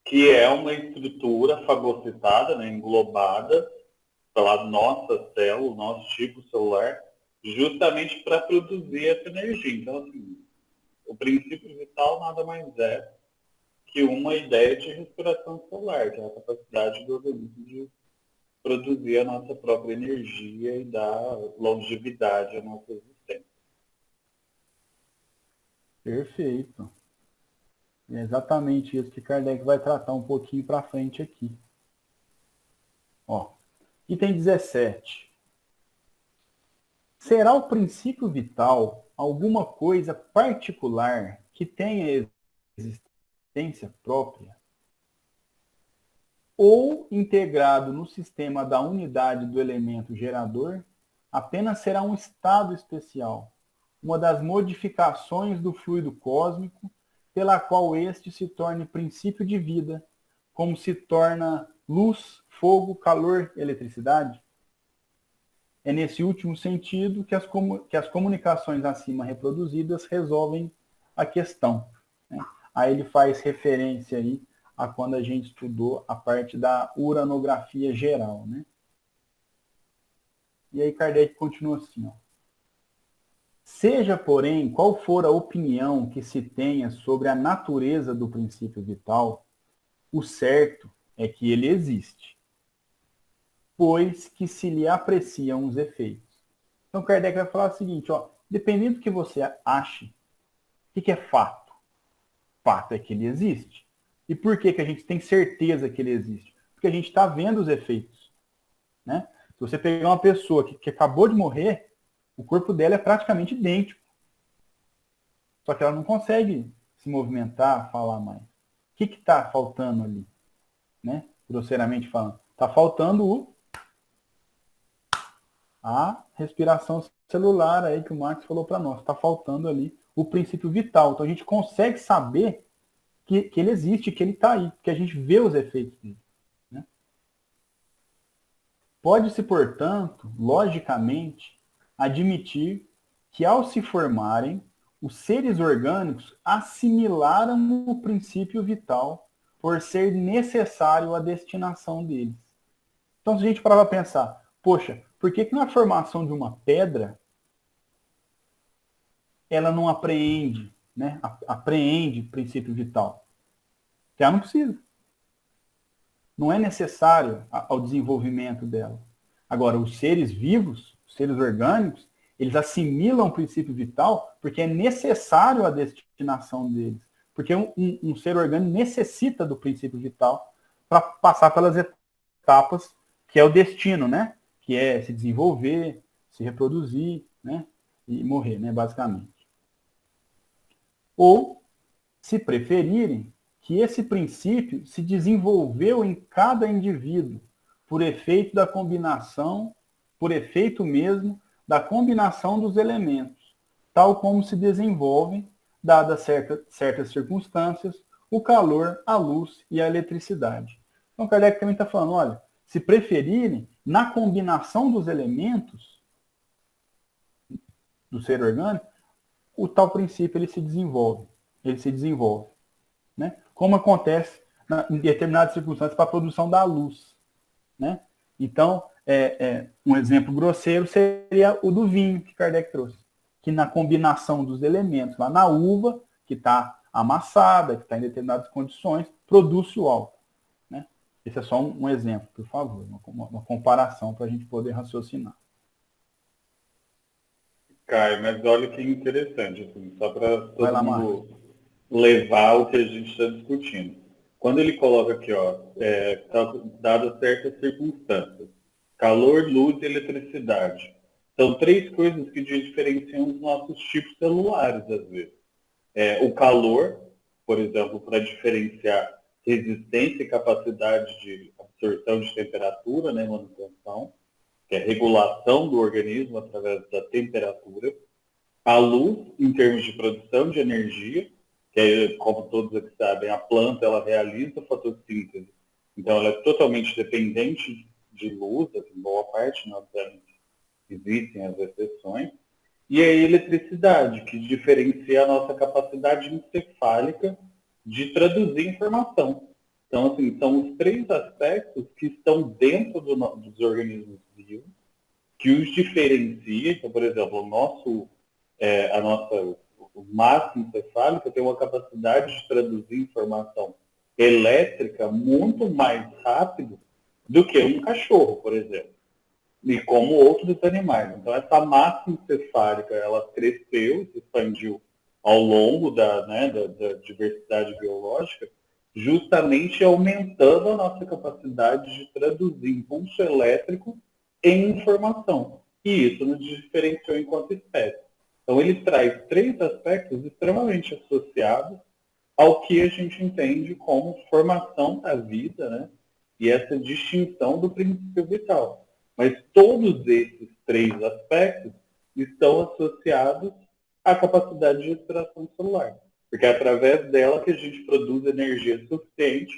que é uma estrutura fagocitada, né, englobada pela nossa célula, nosso tipo celular, justamente para produzir essa energia. Então, assim, o princípio vital nada mais é que uma ideia de respiração celular, que é a capacidade do organismo de produzir a nossa própria energia e dar longevidade à nossa existência. Perfeito. É exatamente isso que Kardec vai tratar um pouquinho para frente aqui. Ó, item 17. Será o princípio vital alguma coisa particular que tenha existência própria? Ou integrado no sistema da unidade do elemento gerador, apenas será um estado especial, uma das modificações do fluido cósmico, pela qual este se torne princípio de vida, como se torna luz, fogo, calor, eletricidade? É nesse último sentido que as comunicações acima reproduzidas resolvem a questão, né? Aí ele faz referência aí a quando a gente estudou a parte da uranografia geral, né? E aí Kardec continua assim, ó. Seja, porém, qual for a opinião que se tenha sobre a natureza do princípio vital, o certo é que ele existe, pois que se lhe apreciam os efeitos. Então Kardec vai falar o seguinte, ó, dependendo do que você ache, o que é fato? Fato é que ele existe. E por que a gente tem certeza que ele existe? Porque a gente está vendo os efeitos, né? Se você pegar uma pessoa que acabou de morrer, o corpo dela é praticamente idêntico. Só que ela não consegue se movimentar, falar mais. O que está faltando ali? Né? Grosseiramente falando. Está faltando a respiração celular aí que o Marx falou para nós. Está faltando ali o princípio vital. Então a gente consegue saber que ele existe, que ele está aí, que a gente vê os efeitos dele. Né? Pode-se, portanto, logicamente, admitir que ao se formarem, os seres orgânicos assimilaram o princípio vital por ser necessário à destinação deles. Então, se a gente parar para pensar, poxa, por que na formação de uma pedra ela não apreende, né? Apreende princípio vital? Porque ela não precisa. Não é necessário ao desenvolvimento dela. Agora, os seres vivos, os seres orgânicos, eles assimilam o princípio vital porque é necessário a destinação deles. Porque um ser orgânico necessita do princípio vital para passar pelas etapas que é o destino, né? Que é se desenvolver, se reproduzir, né? E morrer, né? Basicamente. ou, se preferirem, que esse princípio se desenvolveu em cada indivíduo por efeito da combinação, por efeito mesmo da combinação dos elementos, tal como se desenvolvem, dadas certas circunstâncias, o calor, a luz e a eletricidade. Então, Kardec também está falando, olha, se preferirem, na combinação dos elementos do ser orgânico, o tal princípio ele se desenvolve. Né? Como acontece em determinadas circunstâncias para a produção da luz. Né? Então, um exemplo grosseiro seria o do vinho que Kardec trouxe, que na combinação dos elementos, lá na uva, que está amassada, que está em determinadas condições, produz o álcool. Né? Esse é só um exemplo, por favor, uma comparação para a gente poder raciocinar. Caio, mas olha que interessante, assim, só para todo lá, mundo levar o que a gente está discutindo. Quando ele coloca aqui, ó, dadas certas circunstâncias, calor, luz e eletricidade, são três coisas que diferenciam os nossos tipos celulares, às vezes. O calor, por exemplo, para diferenciar resistência e capacidade de absorção de temperatura, né, manutenção, que é regulação do organismo através da temperatura. A luz, em termos de produção de energia, que é, como todos aqui sabem, a planta ela realiza fotossíntese, então ela é totalmente dependente de luz, em boa parte, né, obviamente existem as exceções. E a eletricidade, que diferencia a nossa capacidade encefálica de traduzir informação. Então, assim, são os três aspectos que estão dentro dos organismos vivos, que os diferencia. Então, por exemplo, o massa encefálica tem uma capacidade de traduzir informação elétrica muito mais rápido do que um cachorro, por exemplo, e como outros animais. Então, essa massa encefálica, ela cresceu, se expandiu ao longo da diversidade biológica, justamente aumentando a nossa capacidade de traduzir impulso elétrico em informação. E isso nos diferenciou enquanto espécie. Então, ele traz três aspectos extremamente associados ao que a gente entende como formação da vida, né? E essa distinção do princípio vital. Mas todos esses três aspectos estão associados à capacidade de respiração celular. Porque é através dela que a gente produz energia suficiente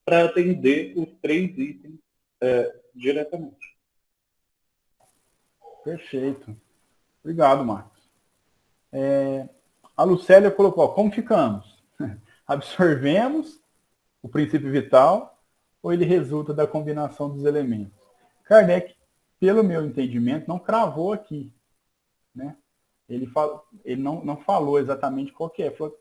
para atender os três itens diretamente. Perfeito. Obrigado, Marcos. A Lucélia colocou, como ficamos? Absorvemos o princípio vital ou ele resulta da combinação dos elementos? Kardec, pelo meu entendimento, não cravou aqui. Né? Ele não falou exatamente qual que é. Falou,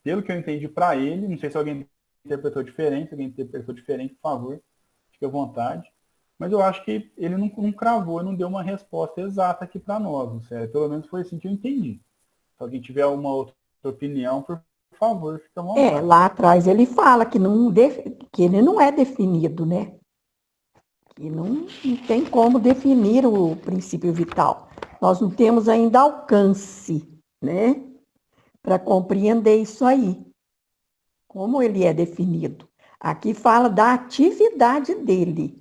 pelo que eu entendi para ele, não sei se alguém interpretou diferente, se alguém interpretou diferente, por favor, fique à vontade. Mas eu acho que ele não cravou, não deu uma resposta exata aqui para nós, sério. Pelo menos foi assim que eu entendi. Se alguém tiver uma outra opinião, por favor, fica à vontade. Lá atrás ele fala que ele não é definido, né? Que não tem como definir o princípio vital. Nós não temos ainda alcance, né? Para compreender isso aí. Como ele é definido. Aqui fala da atividade dele.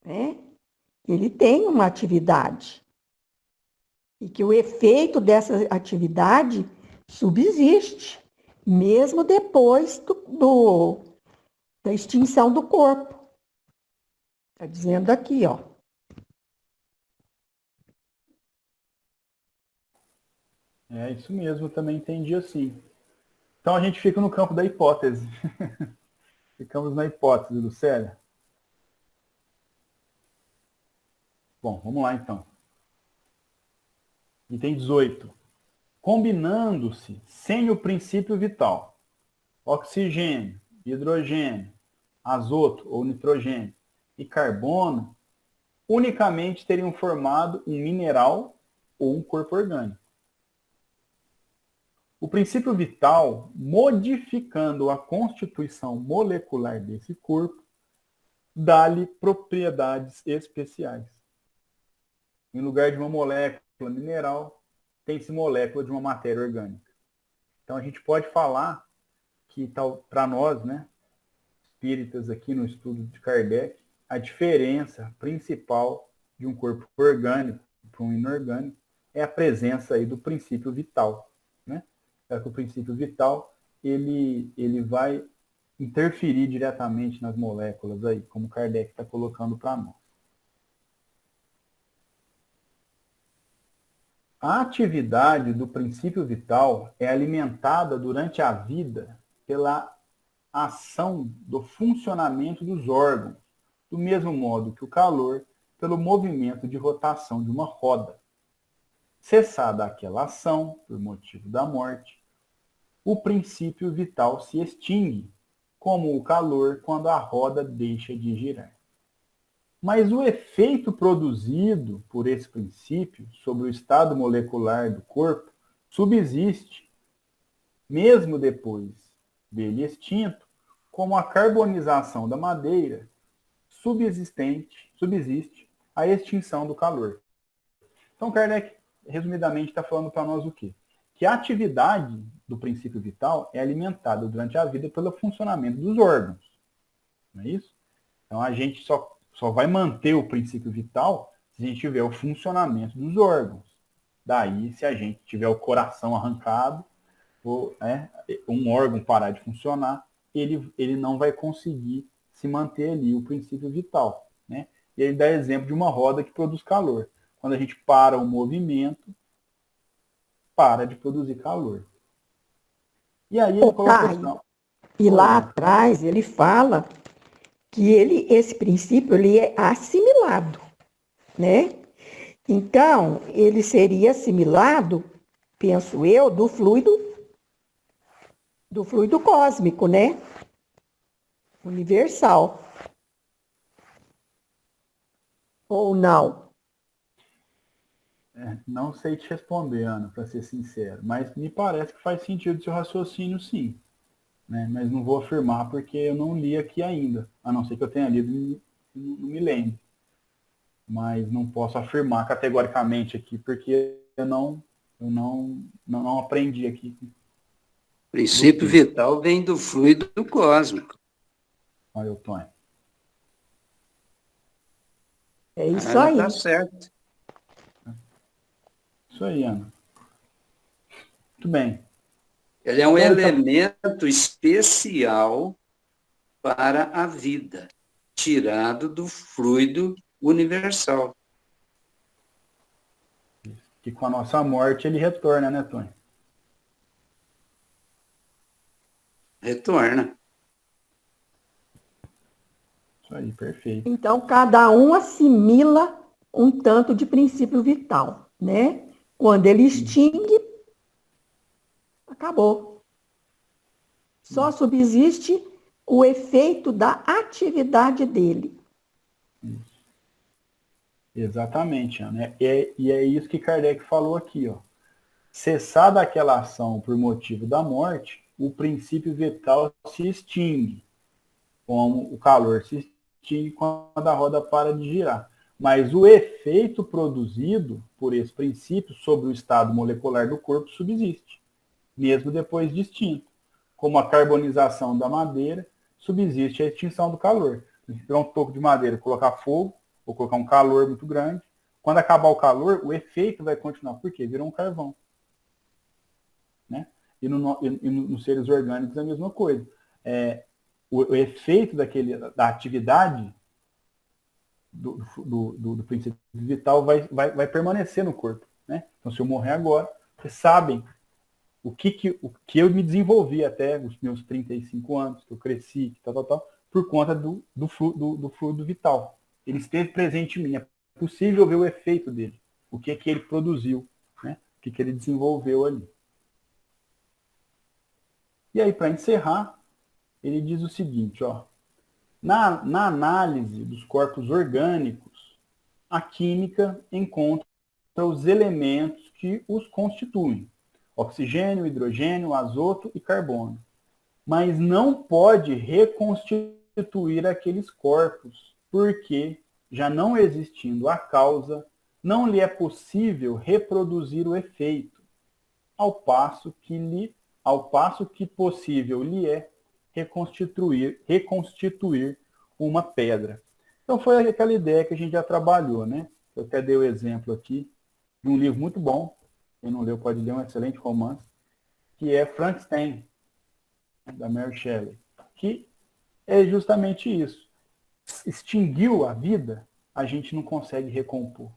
Né? Ele tem uma atividade. E que o efeito dessa atividade subsiste, mesmo depois da extinção do corpo. Está dizendo aqui, ó. É isso mesmo, eu também entendi assim. Então a gente fica no campo da hipótese. Ficamos na hipótese, Lucélia. Bom, vamos lá então. Item 18. Combinando-se sem o princípio vital, oxigênio, hidrogênio, azoto ou nitrogênio e carbono, unicamente teriam formado um mineral ou um corpo orgânico. O princípio vital, modificando a constituição molecular desse corpo, dá-lhe propriedades especiais. Em lugar de uma molécula mineral, tem-se molécula de uma matéria orgânica. Então a gente pode falar que, para nós, né, espíritas aqui no estudo de Kardec, a diferença principal de um corpo orgânico para um inorgânico é a presença aí do princípio vital, né? É que o princípio vital ele vai interferir diretamente nas moléculas aí, como Kardec está colocando para nós. A atividade do princípio vital é alimentada durante a vida pela ação do funcionamento dos órgãos, do mesmo modo que o calor pelo movimento de rotação de uma roda. Cessada aquela ação, por motivo da morte, o princípio vital se extingue, como o calor quando a roda deixa de girar. Mas o efeito produzido por esse princípio sobre o estado molecular do corpo subsiste, mesmo depois dele extinto, como a carbonização da madeira subsiste a extinção do calor. Então, Kardec, resumidamente, está falando para nós o quê? Que a atividade do princípio vital é alimentada durante a vida pelo funcionamento dos órgãos. Não é isso? Então, a gente só vai manter o princípio vital se a gente tiver o funcionamento dos órgãos. Daí, se a gente tiver o coração arrancado, ou um órgão parar de funcionar, ele não vai conseguir se manter ali, o princípio vital. Né? E ele dá exemplo de uma roda que produz calor. Quando a gente para o movimento, para de produzir calor. E aí ele colocou... E lá atrás ele fala que esse princípio ele é assimilado, né? Então, ele seria assimilado, penso eu, do fluido cósmico, né? Universal. Ou não? Não sei te responder, Ana, para ser sincero, mas me parece que faz sentido o seu raciocínio, sim. Né? Mas não vou afirmar porque eu não li aqui ainda, a não ser que eu tenha lido e não me lembre. Mas não posso afirmar categoricamente aqui, porque eu não aprendi aqui. O princípio vital vem do fluido cósmico. Olha, eu tô. É isso aí. Tá certo. Isso aí, Ana. Muito bem. Ele é um elemento especial para a vida, tirado do fluido universal. Que com a nossa morte ele retorna, né, Tony? Retorna. Isso aí, perfeito. Então, cada um assimila um tanto de princípio vital, né? Quando ele extingue, acabou. Só subsiste o efeito da atividade dele. Exatamente, Ana. E é isso que Kardec falou aqui, ó. Cessada aquela ação por motivo da morte, o princípio vital se extingue, como o calor se extingue quando a roda para de girar. Mas o efeito produzido por esse princípio sobre o estado molecular do corpo subsiste, mesmo depois de extinto. Como a carbonização da madeira, subsiste a extinção do calor. Se pegar um toco de madeira, colocar fogo, ou colocar um calor muito grande, quando acabar o calor, o efeito vai continuar. Por quê? Virou um carvão. Né? E nos seres orgânicos é a mesma coisa. O efeito da atividade do princípio vital vai permanecer no corpo. Né? Então, se eu morrer agora, vocês sabem o que eu me desenvolvi até os meus 35 anos, que eu cresci, por conta do fluido vital. Ele esteve presente em mim. É possível ver o efeito dele. O que ele produziu. Né? O que ele desenvolveu ali. E aí, para encerrar, ele diz o seguinte, ó. Na análise dos corpos orgânicos, a química encontra os elementos que os constituem. Oxigênio, hidrogênio, azoto e carbono. Mas não pode reconstituir aqueles corpos, porque, já não existindo a causa, não lhe é possível reproduzir o efeito, ao passo que lhe ao passo que possível lhe é reconstituir uma pedra. Então foi aquela ideia que a gente já trabalhou, né? Eu até dei o exemplo aqui de um livro muito bom, quem não leu pode ler, um excelente romance, que é Frankenstein, da Mary Shelley, que é justamente isso. Extinguiu a vida, a gente não consegue recompor.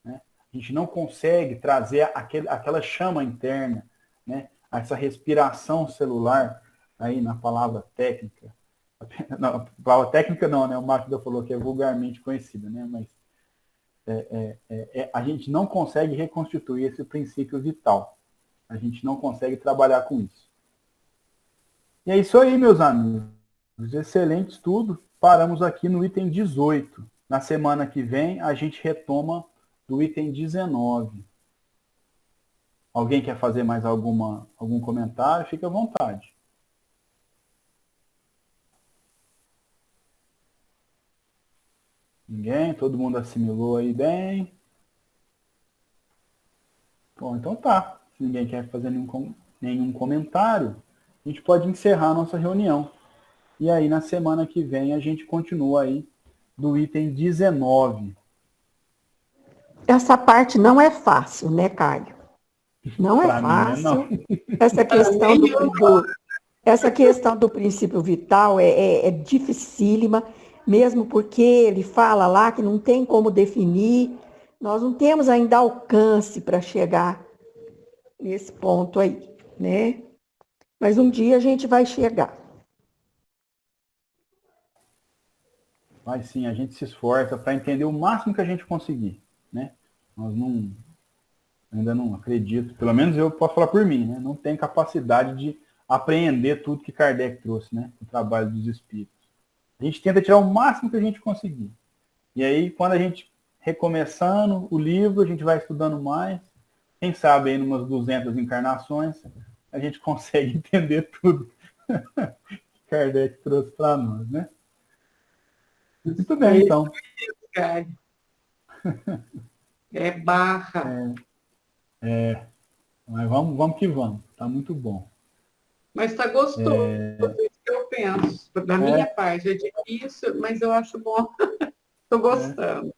Né? A gente não consegue trazer aquela chama interna, né? Essa respiração celular, aí na palavra técnica. Não, palavra técnica não, né? O Marco falou que é vulgarmente conhecida, né? Mas a gente não consegue reconstituir esse princípio vital. A gente não consegue trabalhar com isso. E é isso aí, meus amigos. Excelente estudo. Paramos aqui no item 18. Na semana que vem, a gente retoma do item 19. Alguém quer fazer mais algum comentário? Fique à vontade. Ninguém? Todo mundo assimilou aí bem? Bom, então tá. Se ninguém quer fazer nenhum comentário, a gente pode encerrar a nossa reunião. E aí, na semana que vem, a gente continua aí do item 19. Essa parte não é fácil, né, Caio? Não é Pra mim, né, fácil. não. Essa questão do princípio vital é dificílima, mesmo porque ele fala lá que não tem como definir. Nós não temos ainda alcance para chegar nesse ponto aí, né? Mas um dia a gente vai chegar. Mas sim, a gente se esforça para entender o máximo que a gente conseguir, né? Nós ainda não acredito, pelo menos eu posso falar por mim, né? Não tenho capacidade de apreender tudo que Kardec trouxe, né? O trabalho dos espíritos. A gente tenta tirar o máximo que a gente conseguir. E aí, quando a gente recomeçando o livro, a gente vai estudando mais. Quem sabe aí, em umas 200 encarnações, a gente consegue entender tudo que Kardec trouxe para nós, né? Muito bem, então. É barra. Mas vamos que vamos. Tá muito bom. Mas está gostoso, isso que eu penso. Da minha parte, é difícil, mas eu acho bom. Estou gostando.